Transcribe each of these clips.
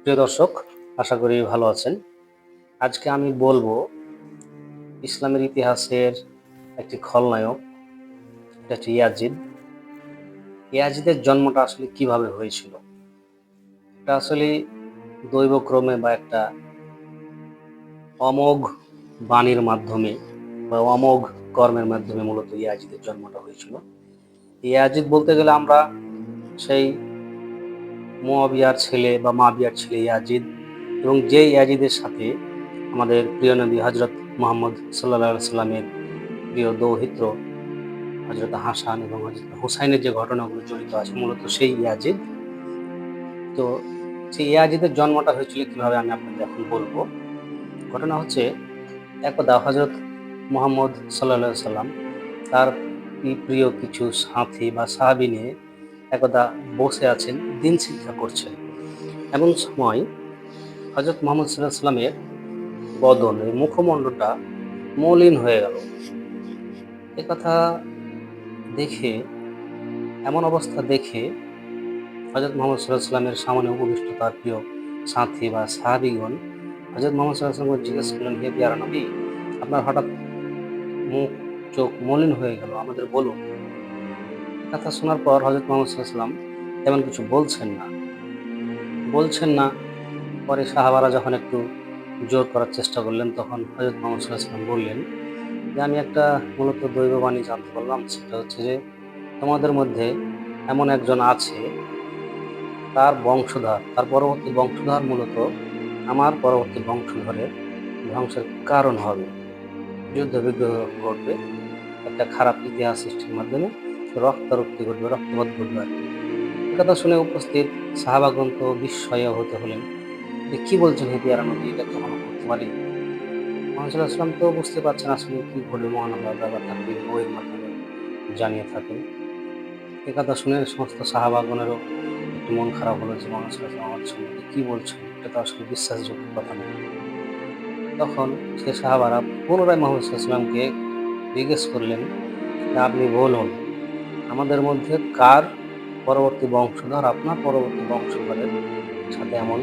প্রিয় দর্শক, আশা করি ভালো আছেন। আজকে আমি বলবো ইসলামের ইতিহাসের একটি খলনায়ক, এটা হচ্ছে ইয়াজিদ। ইয়াজিদের জন্মটা আসলে কিভাবে হয়েছিল? এটা আসলে দৈবক্রমে বা একটা অমোঘ বাণীর মাধ্যমে বা অমোঘ কর্মের মাধ্যমে মূলত ইয়াজিদের জন্মটা হয়েছিল। ইয়াজিদ বলতে গেলে আমরা সেই মুয়াবিয়ার ছেলে বা মাবিয়ার ছেলে ইয়াজিদ, এবং যে ইয়াজিদের সাথে আমাদের প্রিয় নবী হজরত মুহাম্মদ সাল্লাল্লাহু আলাইহি সাল্লামের প্রিয় দৌহিত্র হজরত হাসান এবং হজরত হুসাইনের যে ঘটনাগুলো জড়িত আছে মূলত সেই ইয়াজিদ। তো সেই ইয়াজিদের জন্মটা হয়েছিল কিভাবে আমি আপনাদের এখন বলবো। ঘটনা হচ্ছে, একদা হজরত মুহাম্মদ সাল্লাল্লাহু আলাইহি সাল্লাম তার প্রিয় কিছু সাথী বা সাহাবী নিয়ে একদা বসে আছেন, দিন শিক্ষা করছেন। এমন সময় হজরত মুহাম্মদ সাল্লাল্লাহু আলাইহি সাল্লামের বদন, এই মুখমণ্ডলটা মলিন হয়ে গেল। একথা দেখে, এমন অবস্থা দেখে হযরত মুহাম্মদ সাল্লাল্লাহু আলাইহি ওয়াসাল্লামের সামনে উপবিষ্ট তার প্রিয় সাথী বা সাহাবীগণ হযরত মুহাম্মদ সাল্লাল্লাহু আলাইহি ওয়াসাল্লামকে জিজ্ঞেস করলেন, হে প্যারা নবী, আপনার হঠাৎ মুখ চোখ মলিন হয়ে গেল, আমাদের বলুন। কথা শোনার পর হযরত মুহাম্মদ সাল্লাল্লাহু আলাইহি ওয়াসাল্লাম তেমন কিছু বলছেন না। পরে সাহাবারা যখন একটু জোর করার চেষ্টা করলেন, তখন হযরত মুহাম্মদ সাল্লাল্লাহু আলাইহি ওয়াসাল্লাম বললেন যে, আমি একটা মূলত দৈববাণী জানতে পারলাম। সেটা হচ্ছে যে, তোমাদের মধ্যে এমন একজন আছে, তার পরবর্তী বংশধর মূলত আমার পরবর্তী বংশধরের ধ্বংসের কারণ হবে। যুদ্ধ বিগ্রহ ঘটবে, একটা খারাপ ইতিহাস সৃষ্টির মাধ্যমে রক্তারক্তি ঘটবে, রক্তপাত ঘটবে আর কি। একথা শুনে উপস্থিত সাহাবাগণ তো বিস্ময়ে হতে হলেন যে, কি বলছেন হে পিয়ারা নবী, এটা কখনো করতে পারি? মুহাম্মদ সাল্লাল্লাহু আলাইহি ওয়াসাল্লাম তো বুঝতে পারছেন আসলে কি ঘটবে, মহান আল্লাহ তাআলা তার বইয়ের মাধ্যমে জানিয়ে থাকেন। একথা শুনে সমস্ত সাহাবাগণেরও একটু মন খারাপ হলো যে, মুহাম্মদ সাল্লাল্লাহু আলাইহি ওয়াসাল্লাম আমাদের সম্পর্কে কি বলছেন, এটা তো আসলে বিশ্বাসযোগ্য কথা নয়। তখন সে সাহাবারা পুনরায় মুহাম্মদ সাল্লাল্লাহু আলাইহি ওয়াসাল্লামকে জিজ্ঞেস করলেন যে, আপনি বলুন, আমাদের মধ্যে কার পরবর্তী বংশধর আপনার পরবর্তী বংশধরের সাথে এমন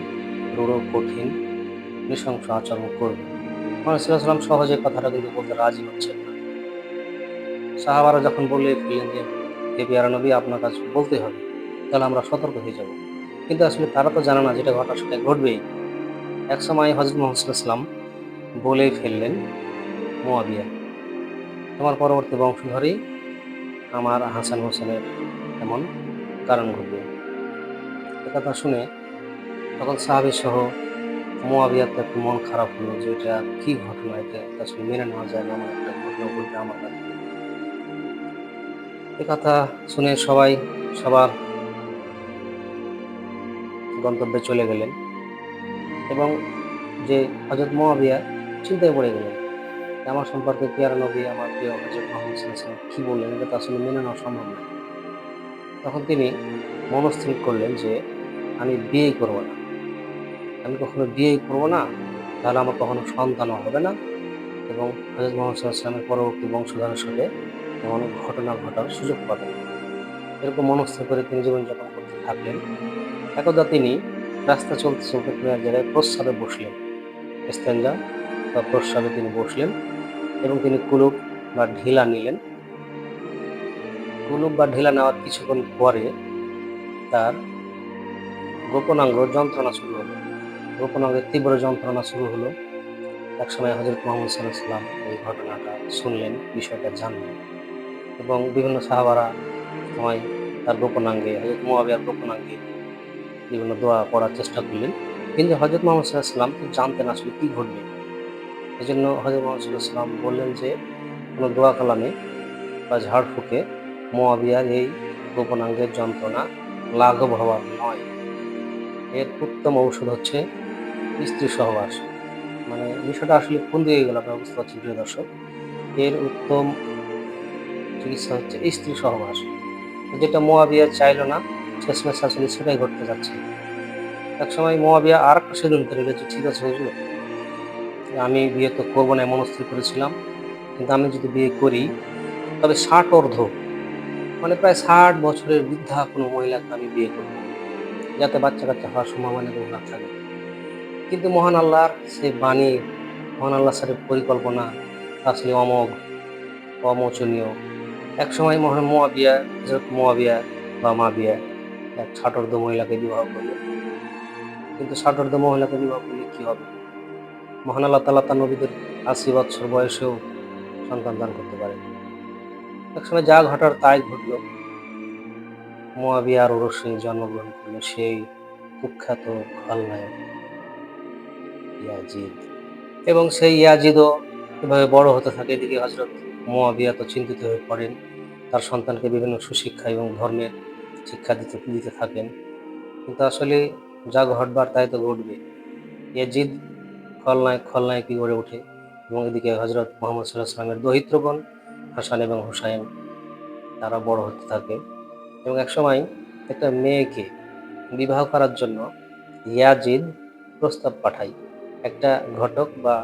রূঢ়, কঠিন, নৃশংস আচরণ করবে? মুহাম্মদ সাল্লাল্লাহু আলাইহি ওয়াসাল্লাম সহজে কথাটা কিন্তু বলতে রাজি হচ্ছেন না। সাহাবারা যখন বলে ফেললেন যে, হে পেয়ারা নবী, আপনার কাছে বলতেই হবে, তাহলে আমরা সতর্ক হয়ে যাব। কিন্তু আসলে তারা তো জানে না যেটা ঘটার সেটা ঘটবেই। একসময় হযরত মুহাম্মদ সাল্লাল্লাহু আলাইহি ওয়াসাল্লাম বলেই ফেললেন, মুয়াবিয়া, তোমার পরবর্তী বংশধরই আমার হাসান হোসেনের এমন কারণ ঘটবে। একথা শুনে তখন সাহাবী সহ মুয়াবিয়ার তো একটু মন খারাপ হলো যে, এটা কি ঘটনা, এটা আসলে মেনে নেওয়া যায় না, এমন একটা ঘটনা ঘটবে আমার কাছে। একথা শুনে সবাই সবার গন্তব্যে চলে গেলেন, এবং যে হযরত মুয়াবিয়া চিন্তায় পড়ে গেলেন যে, আমার সম্পর্কে পেয়ারা নবী, আমার প্রিয় হযরত মুহাম্মদ সাল্লাল্লাহু আলাইহি ওয়াসাল্লাম কি বললেন, এটা তো আসলে মেনে নেওয়া সম্ভব নয়। তখন তিনি মনস্থির করলেন যে, আমি বিয়েই করব না। আমি কখনো বিয়েই করব না, তাহলে আমার কখনো সন্তানও হবে না, এবং হযরত মুহাম্মদ সাল্লাল্লাহু আলাইহি ওয়াসাল্লামের পরবর্তী বংশধরের সাথে এমন ঘটনা ঘটার সুযোগ পাবেন না। এরকম মনস্থির করে তিনি জীবনযাপন করতে থাকলেন। একদা তিনি রাস্তা চলতে কোনো এক জায়গায় প্রস্রাবে বসলেন। ইস্তেঞ্জা বা প্রস্রাবে তিনি বসলেন, এবং তিনি কুলুপ বা ঢিলা নিলেন। কুলুপ বা ঢিলা নেওয়ার কিছুক্ষণ পরে তার গোপনাঙ্গ যন্ত্রণা শুরু হলো। গোপনাঙ্গের তীব্র যন্ত্রণা শুরু হলো। একসময় হযরত মুহাম্মদ সাল্লাল্লাহু আলাইহি ওয়াসাল্লাম এই ঘটনাটা শুনলেন, বিষয়টা জানলেন, এবং বিভিন্ন সাহাবারা সময় তার গোপনাঙ্গে, হযরত মুয়াবিয়ার গোপনাঙ্গে বিভিন্ন দোয়া পড়ার চেষ্টা করলেন। কিন্তু হযরত মুহাম্মদ সাল্লাল্লাহু আলাইহি ওয়াসাল্লাম তো জানতেন আসলে কি ঘটবে। এজন্য হযরত মুহাম্মদ সাল্লাল্লাহু আলাইহি ওয়াসাল্লাম বললেন যে, কোনো দোয়া কালামে বা ঝাড়ফুঁকে মুয়াবিয়ার এই গোপনাঙ্গের যন্ত্রণা লাঘব হওয়ার নয়। এর উত্তম ঔষধ হচ্ছে স্ত্রী সহবাস। মানে বিষয়টা আসলে কোন দিকে গেল আপনারা বুঝতে পারছেন প্রিয় দর্শক। এর উত্তম চিকিৎসা হচ্ছে স্ত্রী সহবাস। যেটা মুয়াবিয়া চাইল না, শেষমেশ আসলে সেটাই ঘটতে যাচ্ছে। একসময় মুয়াবিয়া আরেকটা সিদ্ধান্ত নিল যে, ঠিক আছে হুজুর, আমি বিয়ে তো করব না মনস্থির করেছিলাম। কিন্তু আমি যদি বিয়ে করি, তবে ৬০ অর্ধ, মানে প্রায় ৬০ বছরের বৃদ্ধা কোনো মহিলাকে আমি বিয়ে করব। যাতে বাচ্চা কাচ্চা হওয়ার সম্ভাবনা এবং না থাকে। কিন্তু মহান আল্লাহর সেই বাণী, মহান আল্লাহ স্যারের পরিকল্পনা আসলে অমোঘ, অমোচনীয়। একসময় মহান মুয়াবিয়া, হযরত মুয়াবিয়া বা মাবিয়া এক ষাটোর্ধ্ব মহিলাকে বিবাহ করলেন। কিন্তু ষাটোর্ধ্ব মহিলাকে বিবাহ করলে কি হবে? মহান আল্লাহ তাআলা তার নবীদের ৮০ বৎসর বয়সেও সন্তান দান করতে পারেন। একসময় যা ঘটার তাই ঘটল। মুয়াবিয়ার ঔরসে জন্মগ্রহণ করল সেই কুখ্যাত খলনায়ক ইয়াজিদ। এবং সেই ইয়াজিদও এভাবে বড় হতে থাকে। এদিকে হযরত মুয়াবিয়া তো চিন্তিত হয়ে পড়েন। তার সন্তানকে বিভিন্ন সুশিক্ষা এবং ধর্মের শিক্ষা দিতে দিতে থাকেন। কিন্তু আসলে যা ঘটবার তাই তো ঘটবে। ইয়াজিদ খলনায়কই গড়ে ওঠে এবং এদিকে হযরত মুহাম্মদ সাল্লাল্লাহু আলাইহি ওয়াসাল্লামের দৌহিত্রগণ হাসান এবং হুসাইন তারা বড় হতে থাকে এবং একসময় একটা মেয়েকে বিবাহ করার জন্য ইয়াজিদ প্রস্তাব পাঠায়। একটা ঘটক বা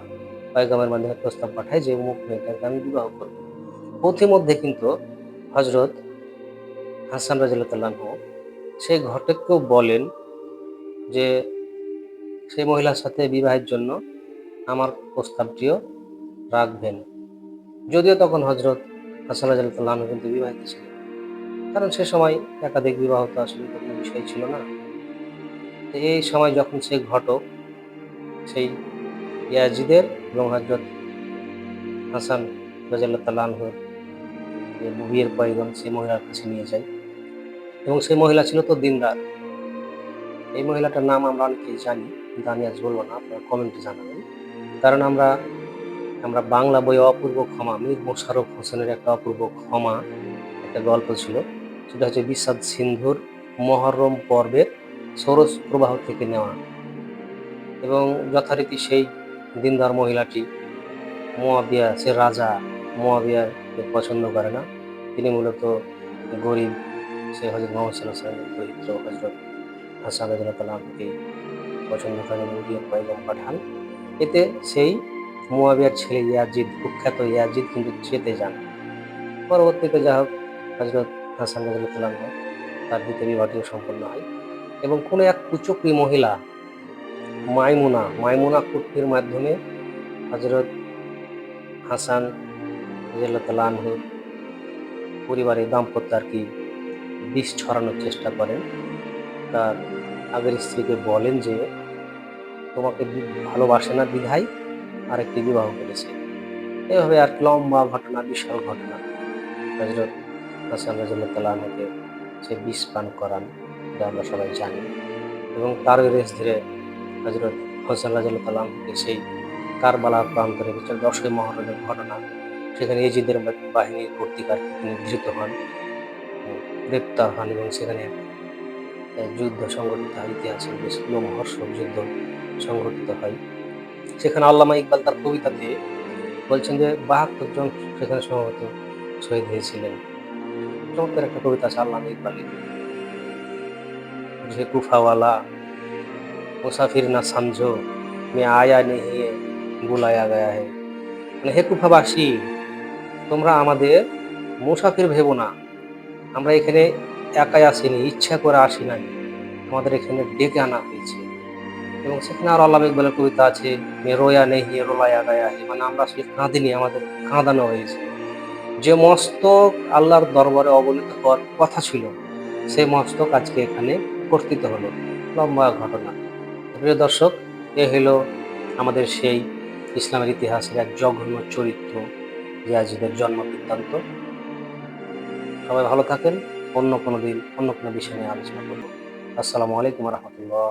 পয়গামের মাধ্যমে প্রস্তাব পাঠায় যে অমুক মেয়েটাকে আমি বিবাহ করব। পথিমধ্যে কিন্তু হযরত হাসান রাদিয়াল্লাহু তাআলা আনহু সেই ঘটককেও বলেন যে সেই মহিলার সাথে বিবাহের জন্য আমার প্রস্তাবটিও রাখবেন। যদিও তখন হযরত হাসান রাদিয়াল্লাহু তাআলা আনহু কিন্তু বিবাহিত ছিলেন। কারণ সে সময় একাধিক বিবাহ তো আসলে তো কোনো বিষয় ছিল না। তো এই সময় যখন সেই ঘটক সেই ইয়াজিদের এবং হযরত হাসান রাদিয়াল্লাহু তাআলা আনহুর যে বিয়ের পয়গাম সেই মহিলার কাছে নিয়ে যায় এবং সেই মহিলা ছিল তো দিনদার। এই মহিলাটার নাম আমরা অনেকেই জানি, কিন্তু আমি আজ বলব না, আপনারা কমেন্টে জানাবেন। কারণ আমরা আমরা বাংলা বইয়ে অপূর্ব ক্ষমা, মীর মোশাররফ হোসেনের একটা অপূর্ব ক্ষমা একটা গল্প ছিল। সেটা হচ্ছে বিষাদ সিন্ধুর মহররম পর্বের সরস প্রবাহ থেকে নেওয়া। এবং যথারীতি সেই দিনদার মহিলাটি মুয়াবিয়া, সে রাজা, মুয়াবিয়াকে পছন্দ করে না। তিনি মূলত গরিব। সে হযরত মুহাম্মদ সাল্লাল্লাহু আলাইহি ওয়াসাল্লামের পবিত্র হযরত হাসান রাদিয়াল্লাহু তাআলা আনহুকেই পছন্দ করেন এবং বিয়ের পয়গাম পাঠান। এতে সেই মুয়াবিয়ার ছেলে ইয়াজিদ, কুখ্যাত ইয়াজিদ কিন্তু চেতে যান। পরবর্তীতে যা হোক হযরত হাসান রাদিয়াল্লাহু তাআলা আনহু তার দ্বিতীয় বিবাহটিও সম্পন্ন হয় এবং কোনো এক কুচক্রী মহিলা মাইমুনা কুটনির মাধ্যমে হযরত হাসান রাদিয়াল্লাহু তাআলা আনহুর পরিবারে দাম্পত্য আরকি বিষ ছড়ানোর চেষ্টা করেন। তার আগের স্ত্রীকে বলেন যে, তোমাকে ভালোবাসে না বিধায় আরেকটি বিবাহ করেছে। এভাবে আর লম্বা ঘটনা, বিশাল ঘটনা। হযরত হাসান রাদিয়াল্লাহু তাআলা আনহুকে সে বিষ পান করান, এটা আমরা সবাই জানি। এবং তারই রেশ ধরে হযরত হাসান রাদিয়াল্লাহু তাআলা আনহুকে সেই কারবালার প্রান্তরে 10ই মুহররমের ঘটনা, সেখানে ইয়াজিদের বাহিনীর কর্তৃক আরকি তিনি ধৃত হন, গ্রেপ্তার হন এবং সেখানে যুদ্ধ সংঘটিত হয়। ইতিহাসের বেশ লোমহর্ষক যুদ্ধ সংঘটিত হয়। সেখানে আল্লামা ইকবাল তার কবিতাতে বলছেন যে ৭২ জন সেখানে সম্ভবত শহীদ হয়েছিলেন। চমৎকার একটা কবিতা আছে আল্লামা ইকবালের, যে কুফাওয়ালা মুসাফির না সমঝো মে আয়া নেহি হে বুলায়া গায়া হে। মানে হে কুফাবাসী, তোমরা আমাদের মুসাফির ভেবো না। আমরা এখানে একাই আসিনি, ইচ্ছা করে আসি নাই। আমাদের এখানে ডেকে আনা হয়েছে। এবং সেখানে আরো আল্লামা ইকবালের কবিতা আছে, মে রোয়া নেহি রোলায়া গায়া হে, মানে আমরা আসলে কাঁদিনি, আমাদের কাঁদানো হয়েছে। যে মস্তক আল্লাহর দরবারে অবনীত হওয়ার কথা ছিল, সেই মস্তক আজকে এখানে কর্তৃত হলো। লম্বা ঘটনা। প্রিয় দর্শক, এ হলো আমাদের সেই ইসলামের ইতিহাসের এক জঘন্য চরিত্র ইয়াজিদের জন্ম বৃত্তান্ত। সবাই ভালো থাকেন। অন্য কোনো দিন অন্য কোনো বিষয় নিয়ে আলোচনা করব। আসসালামু আলাইকুম ওয়া রাহমাতুল্লাহ।